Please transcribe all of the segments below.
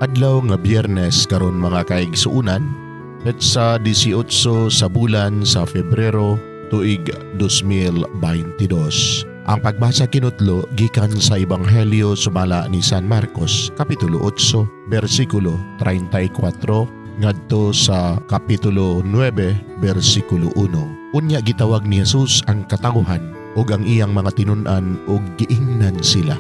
Adlaw nga Biyernes karon mga kaigsuunan, petsa 18 sa bulan sa Febrero tuig 2022. Ang pagbasa kinutlo gikan sa Ebanghelyo sumala ni San Marcos kapitulo 8 bersikulo 34 ngadto sa kapitulo 9 bersikulo 1. Unya gitawag ni Jesus ang katawhan ug ang iyang mga tinun-an ug giingnan sila.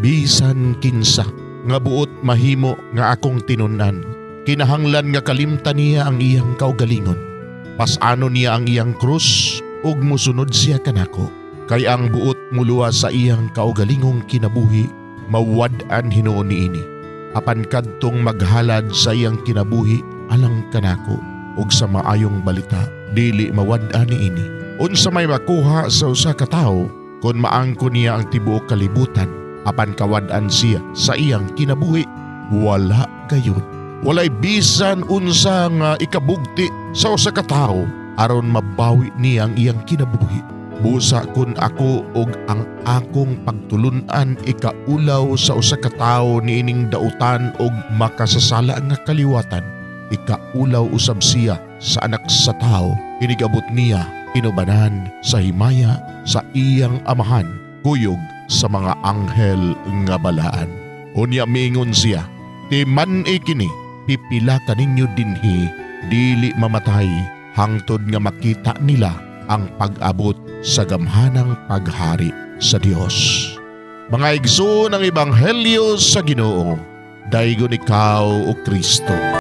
Bisan kinsa nga buot mahimo nga akong tinun-an, kinahanglan nga kalimtan niya ang iyang kaugalingon. Pasano niya ang iyang krus ug musunod siya kanako. Kay ang buot muluwa sa iyang kaugalingong kinabuhi, mawad-an hinuon niini. Apan kadtong maghalad sa iyang kinabuhi alang kanako ug sa maayong balita, dili mawad-an niini. Unsa may makuha sa usa ka tawo kun maangkon niya ang tibuok kalibutan, apan kawad-an siya sa iyang kinabuhi, wala gayon. Walay bisan unsa nga ikabugti sa usa ka tawo aron mabawi niya ang iyang kinabuhi. Busa kun ako og ang akong pagtulun-an ikaulaw sa usa ka tawo niining dautan og makasasala nga kaliwatan, ikaulaw usab siya sa anak sa tawo, inigabot niya inubanan sa himaya sa iyang amahan, kuyog sa mga anghel nga balaan. Unya miingon siya, timan kini pipila kaninyo dinhi, dili mamatay hangtod nga makita nila ang pag-abot sa gamhanang paghari sa Dios. Mga igsoon ng Ebanghelyo sa Ginoo, daygon ikaw o Kristo.